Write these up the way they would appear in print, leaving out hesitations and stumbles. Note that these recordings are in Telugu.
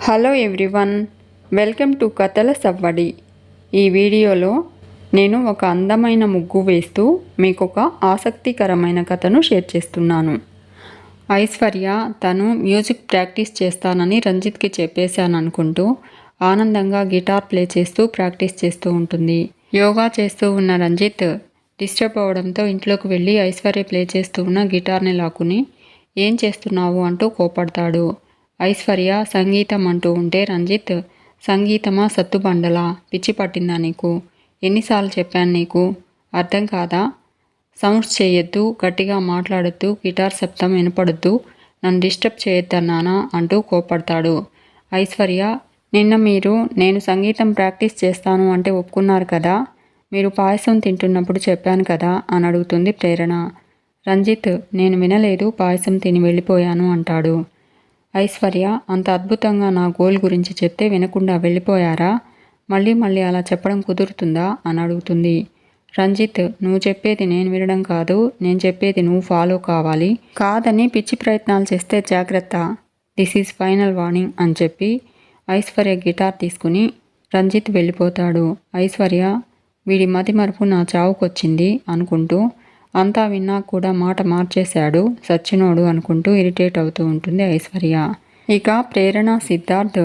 హలో ఎవ్రీవన్, వెల్కమ్ టు కథల సవ్వడి. ఈ వీడియోలో నేను ఒక అందమైన ముగ్గు వేస్తూ మీకు ఒక ఆసక్తికరమైన కథను షేర్ చేస్తున్నాను. ఐశ్వర్య తను మ్యూజిక్ ప్రాక్టీస్ చేస్తానని రంజిత్కి చెప్పేశాను అనుకుంటూ ఆనందంగా గిటార్ ప్లే చేస్తూ ప్రాక్టీస్ చేస్తూ ఉంటుంది. యోగా చేస్తూ ఉన్న రంజిత్ డిస్టర్బ్ అవడంతో ఇంట్లోకి వెళ్ళి ఐశ్వర్య ప్లే చేస్తూ ఉన్న గిటార్ని లాక్కుని ఏం చేస్తున్నావు అంటూ కోపడతాడు. ఐశ్వర్య సంగీతం అంటూ ఉంటే రంజిత్, సంగీతమా సత్తుబండలా, పిచ్చి పట్టిందా నీకు? ఎన్నిసార్లు చెప్పాను నీకు? అర్థం కాదా? సౌండ్స్ చేయొద్దు, గట్టిగా మాట్లాడొద్దు, గిటార్ శబ్దం వినపడొద్దు, నన్ను డిస్టర్బ్ చేయొద్దన్నానా అంటూ కోపడతాడు. ఐశ్వర్య, నిన్న మీరు నేను సంగీతం ప్రాక్టీస్ చేస్తాను అంటే ఒప్పుకున్నారు కదా, మీరు పాయసం తింటున్నప్పుడు చెప్పాను కదా అని అడుగుతుంది ప్రేరణ. రంజిత్, నేను వినలేదు, పాయసం తిని వెళ్ళిపోయాను అంటాడు. ఐశ్వర్య, అంత అద్భుతంగా నా గోల్ గురించి చెప్తే వినకుండా వెళ్ళిపోయారా? మళ్ళీ మళ్ళీ అలా చెప్పడం కుదురుతుందా అని అడుగుతుంది. రంజిత్, నువ్వు చెప్పేది నేను వినడం కాదు, నేను చెప్పేది నువ్వు ఫాలో కావాలి. కాదని పిచ్చి ప్రయత్నాలు చేస్తే జాగ్రత్త, దిస్ ఈజ్ ఫైనల్ వార్నింగ్ అని చెప్పి ఐశ్వర్య గిటార్ తీసుకుని రంజిత్ వెళ్ళిపోతాడు. ఐశ్వర్య, వీడి మతిమరుపు నా చావుకొచ్చింది అనుకుంటూ, అంతా విన్నా కూడా మాట మార్చేశాడు సచ్చినోడు అనుకుంటూ ఇరిటేట్ అవుతూ ఉంటుంది ఐశ్వర్య. ఇక ప్రేరణ, సిద్ధార్థ్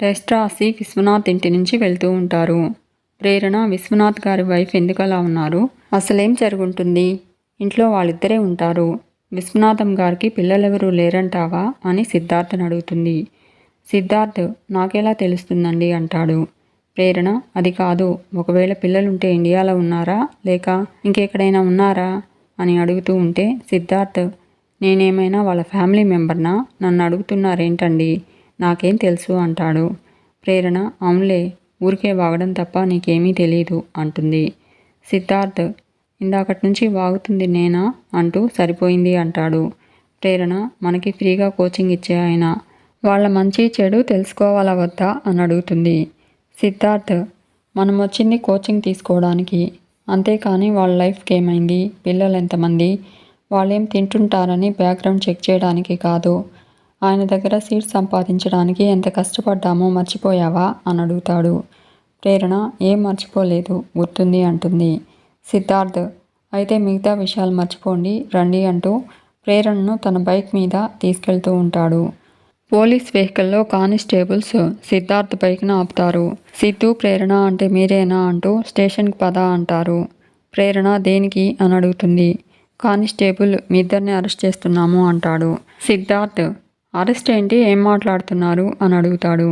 టెస్ట్ రాసి విశ్వనాథ్ ఇంటి నుంచి వెళ్తూ ఉంటారు. ప్రేరణ, విశ్వనాథ్ గారి వైఫ్ ఎందుకలా ఉన్నారు? అసలేం జరుగుంటుంది? ఇంట్లో వాళ్ళిద్దరే ఉంటారు. విశ్వనాథం గారికి పిల్లలెవరూ లేరంటావా అని సిద్ధార్థని అడుగుతుంది. సిద్ధార్థ్, నాకెలా తెలుస్తుందండి అంటాడు. ప్రేరణ, అది కాదు, ఒకవేళ పిల్లలుంటే ఇండియాలో ఉన్నారా లేక ఇంకెక్కడైనా ఉన్నారా అని అడుగుతూ ఉంటే సిద్ధార్థ్, నేనేమైనా వాళ్ళ ఫ్యామిలీ మెంబర్నా? నన్ను అడుగుతున్నారేంటండి, నాకేం తెలుసు అంటాడు. ప్రేరణ, అవునులే, ఊరికే వాగడం తప్ప నీకేమీ తెలీదు అంటుంది. సిద్ధార్థ్, ఇందాకటి నుంచి వాగుతుంది నేనా అంటూ సరిపోయింది అంటాడు. ప్రేరణ, మనకి ఫ్రీగా కోచింగ్ ఇచ్చే ఆయన వాళ్ళ మంచి చెడు తెలుసుకోవాలా వద్దా అని అడుగుతుంది. సిద్ధార్థ్, మనం వచ్చింది కోచింగ్ తీసుకోవడానికి, అంతేకాని వాళ్ళ లైఫ్కి ఏమైంది, పిల్లలు ఎంతమంది, వాళ్ళేం తింటుంటారని బ్యాక్గ్రౌండ్ చెక్ చేయడానికి కాదు. ఆయన దగ్గర సీట్ సంపాదించడానికి ఎంత కష్టపడ్డామో మర్చిపోయావా అని అడుగుతాడు. ప్రేరణ, ఏం మర్చిపోలేదు, గుర్తుంది అంటుంది. సిద్ధార్థ్, అయితే మిగతా విషయాలు మర్చిపోండి రండి అంటూ ప్రేరణను తన బైక్ మీద తీసుకెళ్తూ ఉంటాడు. పోలీస్ వెహికల్లో కానిస్టేబుల్స్ సిద్ధార్థ్ బైక్ను ఆపుతారు. సిద్ధు, ప్రేరణ అంటే మీరేనా అంటూ స్టేషన్కి పద అంటారు. ప్రేరణ, దేనికి అని అడుగుతుంది. కానిస్టేబుల్, మీ ఇద్దరిని అరెస్ట్ చేస్తున్నాము అంటాడు. సిద్ధార్థ్, అరెస్ట్ ఏంటి, ఏం మాట్లాడుతున్నారు అని అడుగుతాడు.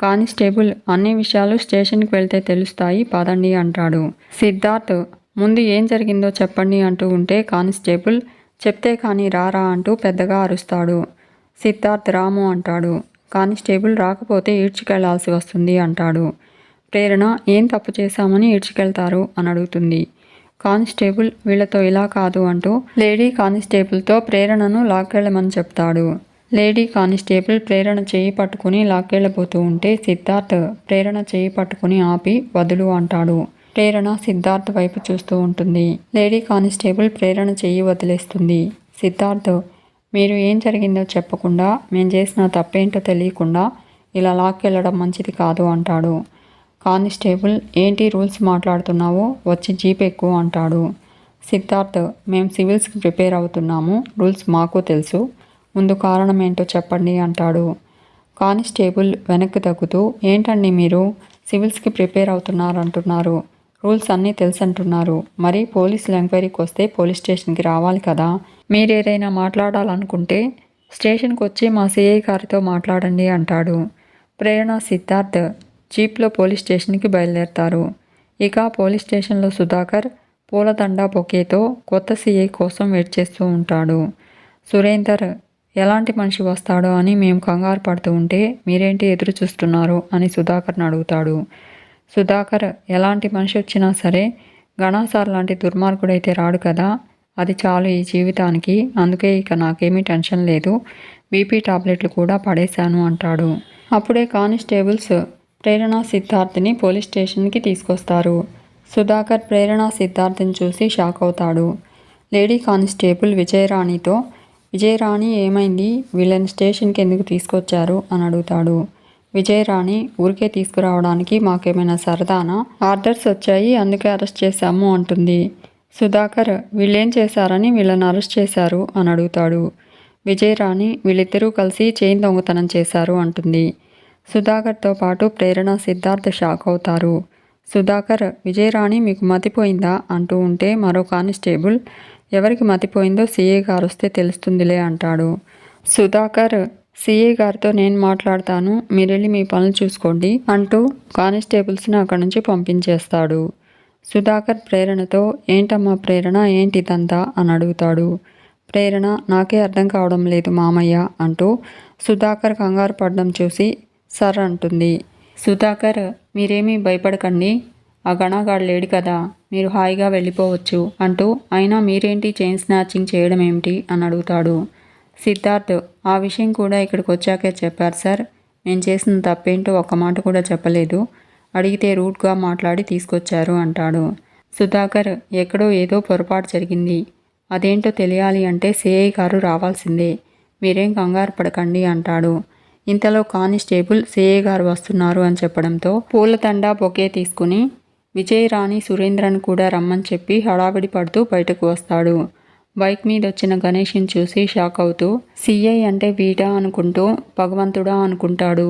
కానిస్టేబుల్, అన్ని విషయాలు స్టేషన్కి వెళ్తే తెలుస్తాయి, పదండి అంటాడు. సిద్ధార్థ్, ముందు ఏం జరిగిందో చెప్పండి అంటూ ఉంటే కానిస్టేబుల్, చెప్తే కానీ రారా అంటూ పెద్దగా అరుస్తాడు. సిద్ధార్థ్, రాము అంటాడు. కానిస్టేబుల్, రాకపోతే ఈడ్చుకెళ్లాల్సి వస్తుంది అంటాడు. ప్రేరణ, ఏం తప్పు చేశామని ఈడ్చుకెళ్తారు అని అడుగుతుంది. కానిస్టేబుల్, వీళ్లతో ఇలా కాదు అంటూ లేడీ కానిస్టేబుల్తో ప్రేరణను లాక్కెళ్ళమని చెప్తాడు. లేడీ కానిస్టేబుల్ ప్రేరణ చేయి పట్టుకుని లాక్కెళ్ళబోతూ ఉంటే సిద్ధార్థ్ ప్రేరణ చేయి పట్టుకుని ఆపి వదులు అంటాడు. ప్రేరణ సిద్ధార్థ్ వైపు చూస్తూ ఉంటుంది. లేడీ కానిస్టేబుల్ ప్రేరణ చెయ్యి వదిలేస్తుంది. సిద్ధార్థ్, మీరు ఏం జరిగిందో చెప్పకుండా, మేం చేసిన తప్పేంటో తెలియకుండా ఇలా లాక్కెళ్ళడం మంచిది కాదు అంటాడు. కానిస్టేబుల్, ఏంటి రూల్స్ మాట్లాడుతున్నావో, వచ్చి జీప్ ఎక్కువ అంటాడు. సిద్ధార్థ్, మేం సివిల్స్కి ప్రిపేర్ అవుతున్నాము, రూల్స్ మాకు తెలుసు, ముందు కారణం ఏంటో చెప్పండి అంటాడు. కానిస్టేబుల్ వెనక్కి తగ్గుతూ, ఏంటండి మీరు సివిల్స్కి ప్రిపేర్ అవుతున్నారంటున్నారు, రూల్స్ అన్నీ తెలుసు అంటున్నారు, మరి పోలీసులు ఎంక్వైరీకి వస్తే పోలీస్ స్టేషన్కి రావాలి కదా, మీరేదైనా మాట్లాడాలనుకుంటే స్టేషన్కి వచ్చి మా సిఐ గారితో మాట్లాడండి అంటాడు. ప్రేరణ, సిద్ధార్థ్ జీప్లో పోలీస్ స్టేషన్కి బయలుదేరతారు. ఇక పోలీస్ స్టేషన్లో సుధాకర్ పూలదండ బొకేతో కొత్త సిఐ కోసం వెయిట్ చేస్తూ ఉంటాడు. సురేందర్ ఎలాంటి మనిషి వస్తాడో అని మేము కంగారు పడుతూ ఉంటే మీరేంటి ఎదురు చూస్తున్నారు అని సుధాకర్ని అడుగుతాడు. సుధాకర్, ఎలాంటి మనిషి వచ్చినా సరే గణాసార్ లాంటి దుర్మార్గుడైతే రాడు కదా, అది చాలు ఈ జీవితానికి, అందుకే ఇక నాకేమీ టెన్షన్ లేదు, బీపీ టాబ్లెట్లు కూడా పడేశాను అంటాడు. అప్పుడే కానిస్టేబుల్స్ ప్రేరణ, సిద్ధార్థ్ని పోలీస్ స్టేషన్కి తీసుకొస్తారు. సుధాకర్ ప్రేరణ, సిద్ధార్థ్ని చూసి షాక్ అవుతాడు. లేడీ కానిస్టేబుల్ విజయరాణితో, విజయరాణి ఏమైంది, వీళ్ళని స్టేషన్కి ఎందుకు తీసుకొచ్చారు అని అడుగుతాడు. విజయరాణి ఊరికే తీసుకురావడానికి మాకేమైనా సరదానా? ఆర్డర్స్ వచ్చాయి అందుకే అరెస్ట్ చేశాము అంటుంది. సుధాకర్ వీళ్ళేం చేశారని వీళ్ళని అరెస్ట్ చేశారు అని అడుగుతాడు. విజయరాణి వీళ్ళిద్దరూ కలిసి చైన్ దొంగతనం చేశారు అంటుంది. సుధాకర్తో పాటు ప్రేరణ సిద్ధార్థ్ షాక్ అవుతారు. సుధాకర్ విజయరాణి మీకు మతిపోయిందా అంటూ ఉంటే మరో కానిస్టేబుల్ ఎవరికి మతిపోయిందో సీఏ గారు వస్తే తెలుస్తుందిలే అంటాడు. సుధాకర్ సీఏ గారితో నేను మాట్లాడతాను, మీరెళ్ళి మీ పనులు చూసుకోండి అంటూ కానిస్టేబుల్స్ని అక్కడి నుంచి పంపించేస్తాడు. సుధాకర్ ప్రేరణతో ఏంటమ్మా ప్రేరణ ఏంటిదంతా అని అడుగుతాడు. ప్రేరణ నాకే అర్థం కావడం లేదు మామయ్య అంటూ సుధాకర్ కంగారు పడడం చూసి సర్ అంటుంది. సుధాకర్ మీరేమీ భయపడకండి, ఆ గణగాడు లేడు కదా, మీరు హాయిగా వెళ్ళిపోవచ్చు అంటూ అయినా మీరేంటి చైన్ స్నాచింగ్ చేయడం ఏమిటి అని అడుగుతాడు. సిద్ధార్థ్ ఆ విషయం కూడా ఇక్కడికి వచ్చాకే చెప్పారు సార్, నేను చేసిన తప్పేంటో ఒక్క మాట కూడా చెప్పలేదు, అడిగితే రూట్గా మాట్లాడి తీసుకొచ్చారు అంటాడు. సుధాకర్ ఎక్కడో ఏదో పొరపాటు జరిగింది, అదేంటో తెలియాలి అంటే సిఐ గారు రావాల్సిందే, మీరేం కంగారు పడకండి అంటాడు. ఇంతలో కానిస్టేబుల్ సిఐ గారు వస్తున్నారు అని చెప్పడంతో పూలదండ బొకే తీసుకుని విజయరాణి సురేంద్రన్ కూడా రమ్మని చెప్పి హడావిడి పడుతూ బయటకు వస్తాడు. బైక్ మీద వచ్చిన గణేష్ని చూసి షాక్ అవుతూ సిఐ అంటే వీడా అనుకుంటూ భగవంతుడా అనుకుంటాడు.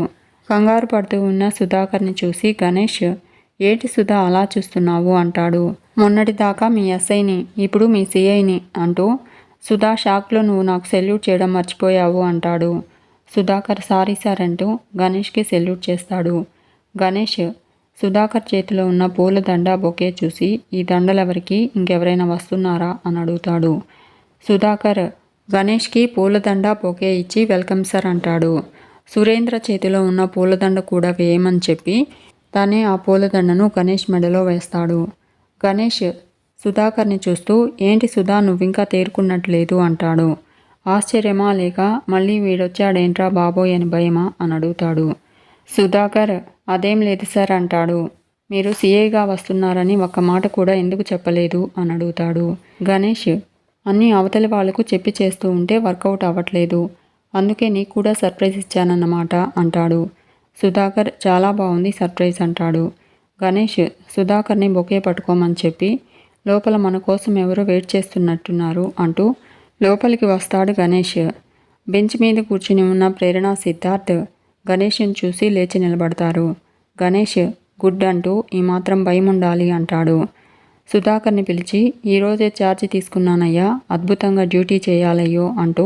కంగారు పడుతూ ఉన్న సుధాకర్ని చూసి గణేష్ ఏంటి సుధా అలా చూస్తున్నావు అంటాడు. మొన్నటిదాకా మీ ఎస్ఐని ఇప్పుడు మీ సిఐని అంటూ సుధా షాక్లో నువ్వు నాకు సెల్యూట్ చేయడం మర్చిపోయావు అంటాడు. సుధాకర్ సారీ సార్ అంటూ గణేష్కి సెల్యూట్ చేస్తాడు. గణేష్ సుధాకర్ చేతిలో ఉన్న పూల దండ బొకే చూసి ఈ దండలెవరికి ఇంకెవరైనా వస్తున్నారా అని అడుగుతాడు. సుధాకర్ గణేష్కి పూలదండ బొకే ఇచ్చి వెల్కమ్ సార్ అంటాడు. సురేంద్ర చేతిలో ఉన్న పూలదండ కూడా వేయమని చెప్పి తానే ఆ పూలదండను గణేష్ మెడలో వేస్తాడు. గణేష్ సుధాకర్ని చూస్తూ ఏంటి సుధా నువ్వింకా తేరుకున్నట్లేదు అంటాడు. ఆశ్చర్యమా లేక మళ్ళీ వీడొచ్చాడేంట్రా బాబోయ్ అని భయమా అని అడుగుతాడు. సుధాకర్ అదేం లేదు సార్ అంటాడు. మీరు సీఐగా వస్తున్నారని ఒక్క మాట కూడా ఎందుకు చెప్పలేదు అని అడుగుతాడు. గణేష్ అన్నీ అవతలి వాళ్లకు చెప్పి చేస్తూ ఉంటే వర్కౌట్ అవ్వట్లేదు, అందుకే నీకు కూడా సర్ప్రైజ్ ఇచ్చానన్నమాట అంటాడు. సుధాకర్ చాలా బాగుంది సర్ప్రైజ్ అంటాడు. గణేష్ సుధాకర్ని బొకే పట్టుకోమని చెప్పి లోపల మన కోసం ఎవరో వెయిట్ చేస్తున్నట్టున్నారు అంటూ లోపలికి వస్తాడు గణేష్. బెంచ్ మీద కూర్చుని ఉన్న ప్రేరణ సిద్ధార్థ్ గణేష్ని చూసి లేచి నిలబడతారు. గణేష్ గుడ్ అంటూ ఈ మాత్రం భయం ఉండాలి అంటాడు. సుధాకర్ని పిలిచి ఈరోజే ఛార్జ్ తీసుకున్నానయ్యా, అద్భుతంగా డ్యూటీ చేయాలయ్యో అంటూ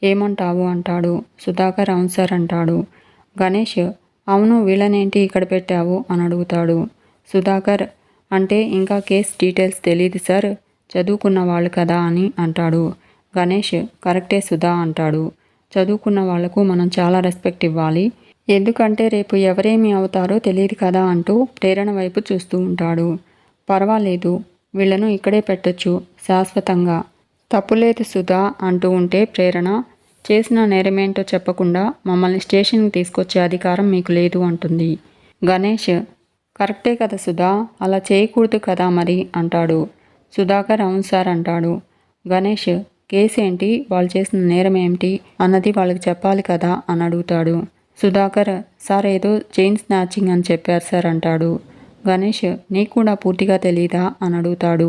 ఏమంటావు అంటాడు. సుధాకర్ అవును సార్ అంటాడు. గణేష్ అవును వీళ్ళనేంటి ఇక్కడ పెట్టావు అని అడుగుతాడు. సుధాకర్ అంటే ఇంకా కేస్ డీటెయిల్స్ తెలియదు సార్, చదువుకున్న వాళ్ళు కదా అని అంటాడు. గణేష్ కరెక్టే సుధా అంటాడు. చదువుకున్న వాళ్లకు మనం చాలా రెస్పెక్ట్ ఇవ్వాలి, ఎందుకంటే రేపు ఎవరేమి అవుతారో తెలియదు కదా అంటూ ప్రేరణ వైపు చూస్తూ ఉంటాడు. పర్వాలేదు వీళ్లను ఇక్కడే పెట్టొచ్చు శాశ్వతంగా, తప్పులేదు సుధా అంటూ ఉంటే ప్రేరణ చేసిన నేరమేంటో చెప్పకుండా మమ్మల్ని స్టేషన్కి తీసుకొచ్చే అధికారం మీకు లేదు అంటుంది. గణేష్ కరెక్టే కదా సుధా, అలా చేయకూడదు కదా మరి అంటాడు. సుధాకర్ అవును సార్ అంటాడు. గణేష్ కేసు ఏంటి, వాళ్ళు చేసిన నేరం ఏమిటి అన్నది వాళ్ళకి చెప్పాలి కదా అని అడుగుతాడు. సుధాకర్ సార్ ఏదో చైన్ స్నాచింగ్ అని చెప్పారు సార్ అంటాడు. గణేష్ నీకు కూడా పూర్తిగా తెలీదా అని అడుగుతాడు.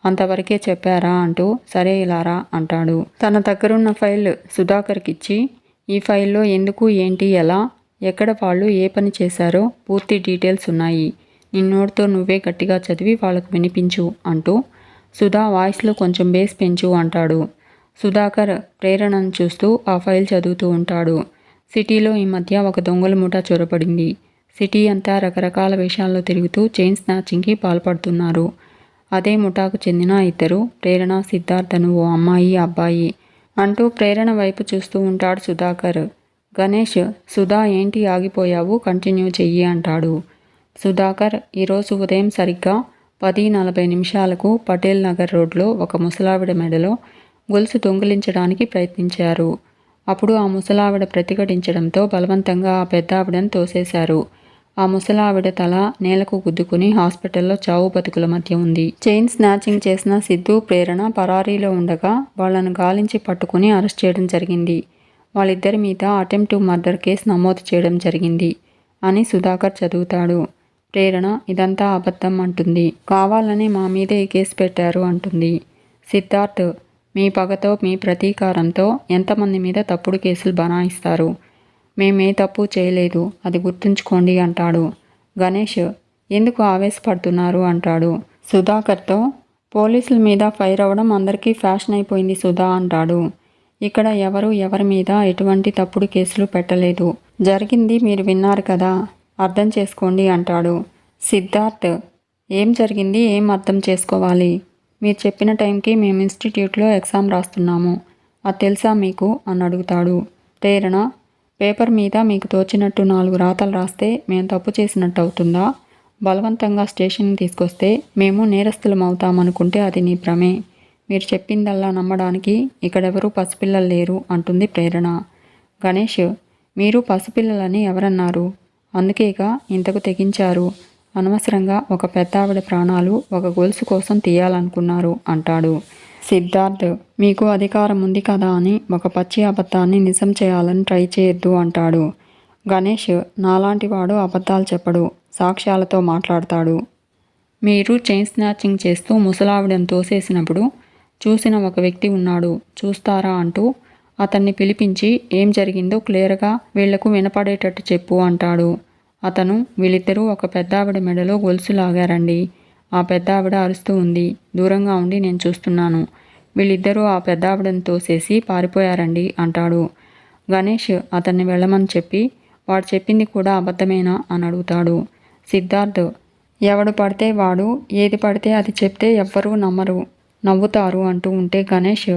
అంతవరకే చెప్పారా అంటూ సరే ఇలారా అంటాడు. తన దగ్గరున్న ఫైల్ సుధాకర్కి ఇచ్చి ఈ ఫైల్లో ఎందుకు ఏంటి ఎలా ఎక్కడ వాళ్ళు ఏ పని చేశారో పూర్తి డీటెయిల్స్ ఉన్నాయి, నిన్నోటితో నువ్వే గట్టిగా చదివి వాళ్ళకు వినిపించు అంటూ సుధా వాయిస్లో కొంచెం బేస్ పెంచు అంటాడు. సుధాకర్ ప్రేరణను చూస్తూ ఆ ఫైల్ చదువుతూ ఉంటాడు. సిటీలో ఈ మధ్య ఒక దొంగల ముఠా చొరబడింది. సిటీ అంతా రకరకాల వేషాల్లో తిరుగుతూ చైన్ స్నాచింగ్కి పాల్పడుతున్నారు. అదే ముఠాకు చెందిన ఇద్దరు ప్రేరణ సిద్ధార్థను ఓ అమ్మాయి అబ్బాయి అంటూ ప్రేరణ వైపు చూస్తూ ఉంటాడు సుధాకర్. గణేష్ సుధా ఏంటి ఆగిపోయావు, కంటిన్యూ చెయ్యి అంటాడు. సుధాకర్ ఈరోజు ఉదయం సరిగ్గా 10:40 పటేల్ నగర్ రోడ్లో ఒక ముసలావిడ మెడలో గొలుసు దొంగిలించడానికి ప్రయత్నించారు. అప్పుడు ఆ ముసలావిడ ప్రతిఘటించడంతో బలవంతంగా ఆ పెద్దావిడను తోసేశారు. ఆ ముసలావిడ తల నేలకు గుద్దుకుని హాస్పిటల్లో చావు బతుకుల మధ్య ఉంది. చైన్ స్నాచింగ్ చేసిన సిద్ధు ప్రేరణ పరారీలో ఉండగా వాళ్లను గాలించి పట్టుకుని అరెస్ట్ చేయడం జరిగింది. వాళ్ళిద్దరి మీద అటెంప్ట్ టు మర్డర్ కేసు నమోదు చేయడం జరిగింది. అని సుధాకర్ చదువుతాడు. ప్రేరణ ఇదంతా అబద్ధం అంటుంది. కావాలని మా మీదే ఈ కేసు పెట్టారు అంటుంది. సిద్ధార్థ్ మీ పగతో మీ ప్రతీకారంతో ఎంతమంది మీద తప్పుడు కేసులు బనాయిస్తారు. మేమే తప్పు చేయలేదు, అది గుర్తుంచుకోండి అంటాడు. గణేష్ ఎందుకు ఆవేశపడుతున్నారు అంటాడు. సుధాకర్తో పోలీసుల మీద ఫైర్ అవ్వడం అందరికీ ఫ్యాషన్ అయిపోయింది సుధా అంటాడు. ఇక్కడ ఎవరి మీద ఎటువంటి తప్పుడు కేసులు పెట్టలేదు. జరిగింది మీరు విన్నారు కదా, అర్థం చేసుకోండి అంటాడు. సిద్ధార్థ్ ఏం జరిగింది, ఏం అర్థం చేసుకోవాలి? మీరు చెప్పిన టైంకి మేము ఇన్స్టిట్యూట్లో ఎగ్జామ్ రాస్తున్నాము, అది తెలుసా మీకు అని అడుగుతాడు. ప్రేరణ పేపర్ మీద మీకు తోచినట్టు 4 రాతలు రాస్తే మేము తప్పు చేసినట్టు అవుతుందా? బలవంతంగా స్టేషన్కి తీసుకొస్తే మేము నేరస్తులం అవుతామనుకుంటే అది నీ భ్రమే. మీరు చెప్పిందల్లా నమ్మడానికి ఇక్కడెవరూ పసిపిల్లలు లేరు అంటుంది ప్రేరణ. గణేష్ మీరు పసిపిల్లలని ఎవరన్నారు? అందుకేగా ఇంతకు తెగించారు. అనవసరంగా ఒక పెద్దావిడ ప్రాణాలు ఒక గొలుసు కోసం తీయాలనుకున్నారు అంటాడు. సిద్ధార్థ్ మీకు అధికారం ఉంది కదా అని ఒక పచ్చి అబద్ధాన్ని నిజం చేయాలని ట్రై చేయొద్దు అంటాడు. గణేష్ నాలాంటి వాడు అబద్ధాలు చెప్పడు, సాక్ష్యాలతో మాట్లాడతాడు. మీరు చైన్ స్నాచింగ్ చేస్తూ ముసలావిడను తోసేసినప్పుడు చూసిన ఒక వ్యక్తి ఉన్నాడు, చూస్తారా అంటూ అతన్ని పిలిపించి ఏం జరిగిందో క్లియర్గా వీళ్లకు వినపడేటట్టు చెప్పు అంటాడు. అతను వీళ్ళిద్దరూ ఒక పెద్దావిడ మెడలో గొలుసు లాగారండి. ఆ పెద్దావిడ అరుస్తూ ఉంది. దూరంగా ఉండి నేను చూస్తున్నాను. వీళ్ళిద్దరూ ఆ పెద్దావిడను తోసేసి పారిపోయారండి అంటాడు. గణేష్ అతన్ని వెళ్ళమని చెప్పి వాడు చెప్పింది కూడా అబద్ధమేనా అని అడుగుతాడు. సిద్ధార్థ్ ఎవడు పడితే వాడు ఏది పడితే అది చెప్తే ఎవ్వరూ నమ్మరు, నవ్వుతారు అంటూ ఉంటే గణేష్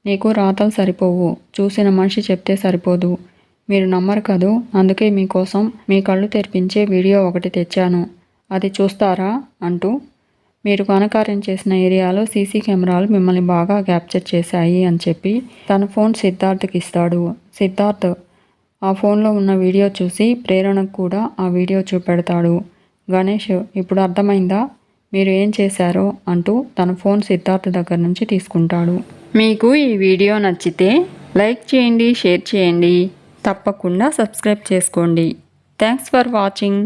నీకు రాతలు సరిపోవు, చూసిన మనిషి చెప్తే సరిపోదు, మీరు నమ్మరు కదూ, అందుకే మీకోసం మీ కళ్ళు తెరిపించే వీడియో ఒకటి తెచ్చాను, అది చూస్తారా అంటూ మీరు ఘనకార్యం చేసిన ఏరియాలో సీసీ కెమెరాలు మిమ్మల్ని బాగా క్యాప్చర్ చేశాయి అని చెప్పి తన ఫోన్ సిద్ధార్థ్కి ఇస్తాడు. సిద్ధార్థ్ ఆ ఫోన్లో ఉన్న వీడియో చూసి ప్రేరణకు కూడా ఆ వీడియో చూపెడతాడు. గణేష్ ఇప్పుడు అర్థమైందా మీరు ఏం చేశారో అంటూ తన ఫోన్ సిద్ధార్థ్ దగ్గర నుంచి తీసుకుంటాడు. మీకు ఈ వీడియో నచ్చితే లైక్ చేయండి, షేర్ చేయండి, తప్పకుండా సబ్స్క్రైబ్ చేసుకోండి. Thanks for watching.